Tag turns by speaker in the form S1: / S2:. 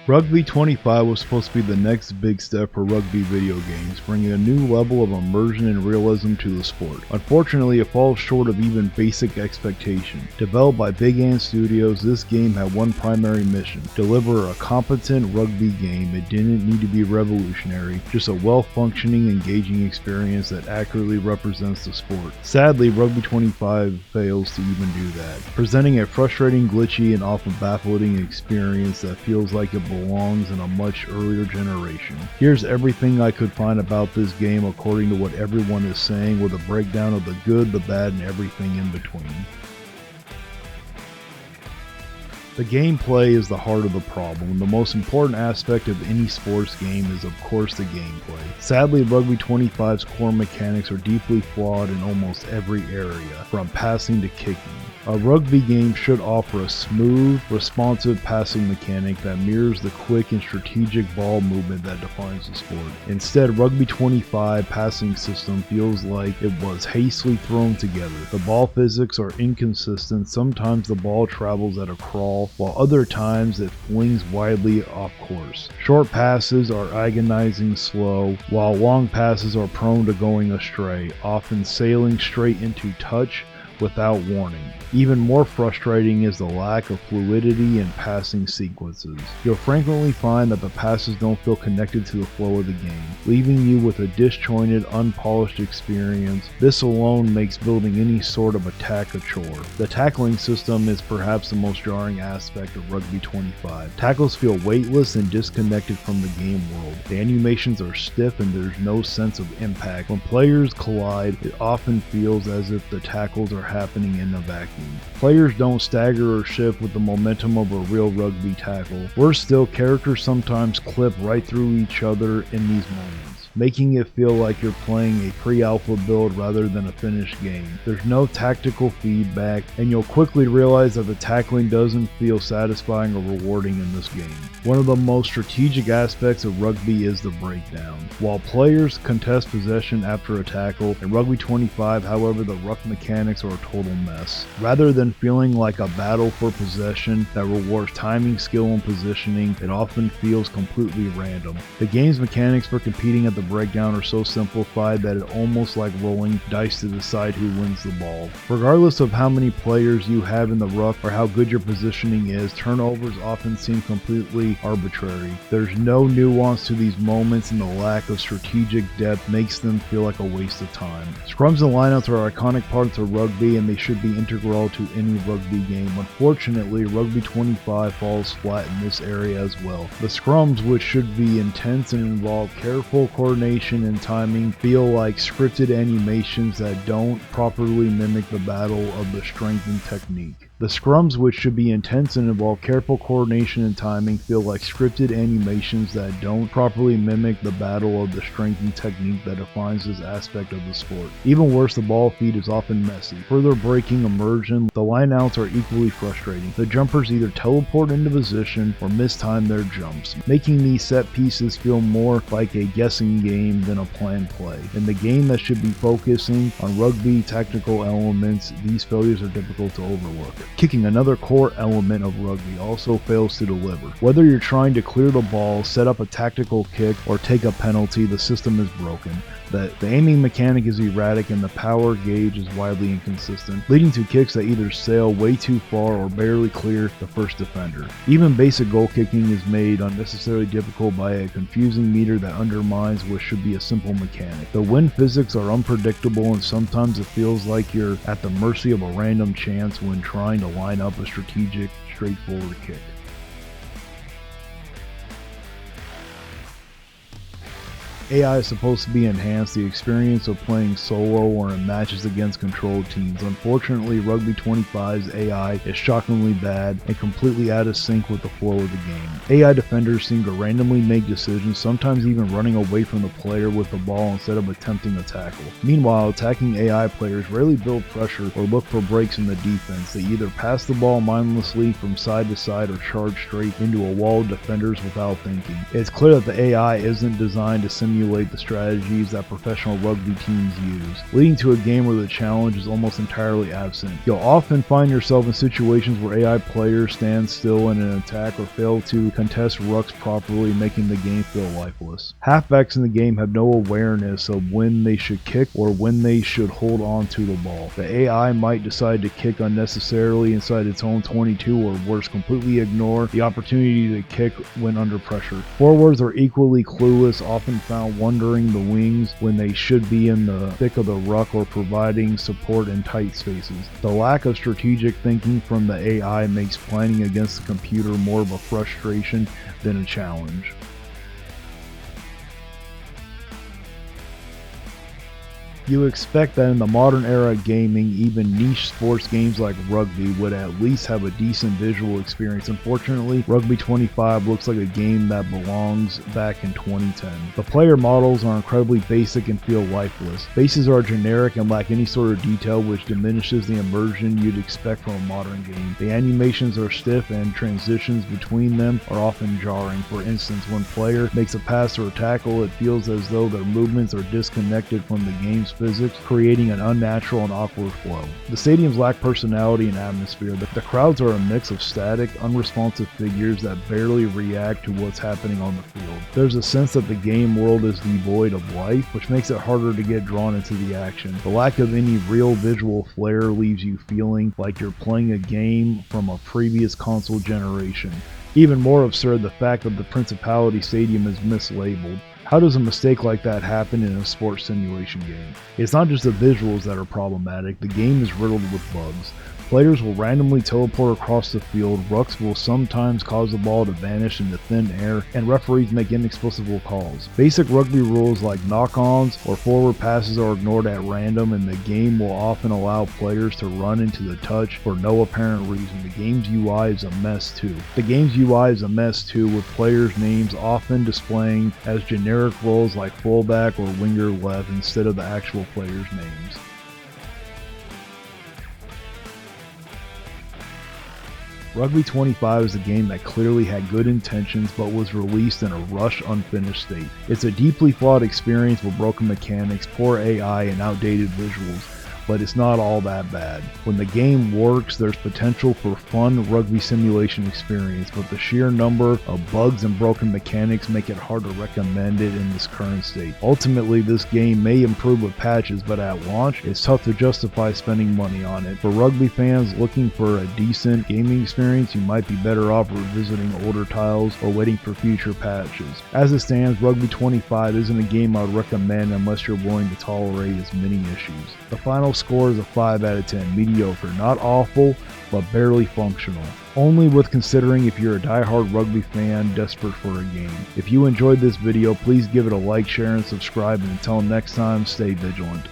S1: Rugby 25 was supposed to be the next big step for rugby video games, bringing a new level of immersion and realism to the sport. Unfortunately, it falls short of even basic expectation. Developed by Big Ant Studios, this game had one primary mission: deliver a competent rugby game. It didn't need to be revolutionary, just a well-functioning, engaging experience that accurately represents the sport. Sadly, Rugby 25 fails to even do that, presenting a frustrating, glitchy, and often baffling experience that feels like it belongs in a much earlier generation. Here's everything I could find about this game according to what everyone is saying, with a breakdown of the good, the bad, and everything in between. The gameplay is the heart of the problem. The most important aspect of any sports game is, of course, the gameplay. Sadly, Rugby 25's core mechanics are deeply flawed in almost every area, from passing to kicking. A rugby game should offer a smooth, responsive passing mechanic that mirrors the quick and strategic ball movement that defines the sport. Instead, Rugby 25 passing system feels like it was hastily thrown together. The ball physics are inconsistent. Sometimes the ball travels at a crawl, while other times it flings widely off course. Short passes are agonizing slow, while long passes are prone to going astray, often sailing straight into touch without warning. Even more frustrating is the lack of fluidity in passing sequences. You'll frequently find that the passes don't feel connected to the flow of the game, leaving you with a disjointed, unpolished experience. This alone makes building any sort of attack a chore. The tackling system is perhaps the most jarring aspect of Rugby 25. Tackles feel weightless and disconnected from the game world. The animations are stiff and there's no sense of impact. When players collide, it often feels as if the tackles are happening in a vacuum. Players don't stagger or shift with the momentum of a real rugby tackle. Worse still, characters sometimes clip right through each other in these moments, making it feel like you're playing a pre-alpha build rather than a finished game. There's no tactical feedback, and you'll quickly realize that the tackling doesn't feel satisfying or rewarding in this game. One of the most strategic aspects of rugby is the breakdown. While players contest possession after a tackle, in Rugby 25, however, the ruck mechanics are a total mess. Rather than feeling like a battle for possession that rewards timing, skill, and positioning, it often feels completely random. The game's mechanics for competing at the breakdown are so simplified that it's almost like rolling dice to decide who wins the ball. Regardless of how many players you have in the ruck or how good your positioning is, turnovers often seem completely arbitrary. There's no nuance to these moments, and the lack of strategic depth makes them feel like a waste of time. Scrums and lineouts are iconic parts of rugby, and they should be integral to any rugby game. Unfortunately, Rugby 25 falls flat in this area as well. The scrums, which should be intense and involve careful coordination and timing, feel like scripted animations that don't properly mimic the battle of the strength and technique. The scrums, which should be intense and involve careful coordination and timing, feel like scripted animations that don't properly mimic the battle of the strength and technique that defines this aspect of the sport. Even worse, the ball feed is often messy, further breaking immersion. The lineouts are equally frustrating. The jumpers either teleport into position or mistime their jumps, making these set pieces feel more like a guessing game than a planned play. In the game that should be focusing on rugby tactical elements, these failures are difficult to overlook. Kicking, another core element of rugby, also fails to deliver. Whether you're trying to clear the ball, set up a tactical kick, or take a penalty, the system is broken. The aiming mechanic is erratic and the power gauge is widely inconsistent, leading to kicks that either sail way too far or barely clear the first defender. Even basic goal kicking is made unnecessarily difficult by a confusing meter that undermines what should be a simple mechanic. The wind physics are unpredictable, and sometimes it feels like you're at the mercy of a random chance when trying to line up a strategic, straightforward kick. AI is supposed to be enhance the experience of playing solo or in matches against controlled teams. Unfortunately, Rugby 25's AI is shockingly bad and completely out of sync with the flow of the game. AI defenders seem to randomly make decisions, sometimes even running away from the player with the ball instead of attempting a tackle. Meanwhile, attacking AI players rarely build pressure or look for breaks in the defense. They either pass the ball mindlessly from side to side or charge straight into a wall of defenders without thinking. It's clear that the AI isn't designed to simulate simulate the strategies that professional rugby teams use, leading to a game where the challenge is almost entirely absent. You'll often find yourself in situations where AI players stand still in an attack or fail to contest rucks properly, making the game feel lifeless. Halfbacks in the game have no awareness of when they should kick or when they should hold on to the ball. The AI might decide to kick unnecessarily inside its own 22, or worse, completely ignore the opportunity to kick when under pressure. Forwards are equally clueless, often found wandering the wings when they should be in the thick of the ruck or providing support in tight spaces. The lack of strategic thinking from the AI makes planning against the computer more of a frustration than a challenge. You expect that in the modern era of gaming, even niche sports games like rugby would at least have a decent visual experience. Unfortunately, Rugby 25 looks like a game that belongs back in 2010. The player models are incredibly basic and feel lifeless. Faces are generic and lack any sort of detail, which diminishes the immersion you'd expect from a modern game. The animations are stiff and transitions between them are often jarring. For instance, when a player makes a pass or a tackle, it feels as though their movements are disconnected from the game's physics, creating an unnatural and awkward flow. The stadiums lack personality and atmosphere. The crowds are a mix of static, unresponsive figures that barely react to what's happening on the field. There's a sense that the game world is devoid of life, which makes it harder to get drawn into the action. The lack of any real visual flair leaves you feeling like you're playing a game from a previous console generation. Even more absurd, the fact that the Principality Stadium is mislabeled. How does a mistake like that happen in a sports simulation game? It's not just the visuals that are problematic, the game is riddled with bugs. Players will randomly teleport across the field, rucks will sometimes cause the ball to vanish into thin air, and referees make inexplicable calls. Basic rugby rules like knock-ons or forward passes are ignored at random, and the game will often allow players to run into the touch for no apparent reason. The game's UI is a mess too. With players' names often displaying as generic roles like fullback or winger left instead of the actual players' names. Rugby 25 is a game that clearly had good intentions but was released in a rushed, unfinished state. It's a deeply flawed experience with broken mechanics, poor AI, and outdated visuals, but it's not all that bad. When the game works, there's potential for fun rugby simulation experience, but the sheer number of bugs and broken mechanics make it hard to recommend it in this current state. Ultimately, this game may improve with patches, but at launch, it's tough to justify spending money on it. For rugby fans looking for a decent gaming experience, you might be better off revisiting older titles or waiting for future patches. As it stands, Rugby 25 isn't a game I would recommend unless you're willing to tolerate its many issues. The final score is a 5 out of 10, mediocre, not awful, but barely functional. Only with considering if you're a die-hard rugby fan desperate for a game. If you enjoyed this video, please give it a like, share, and subscribe, and until next time, stay vigilant.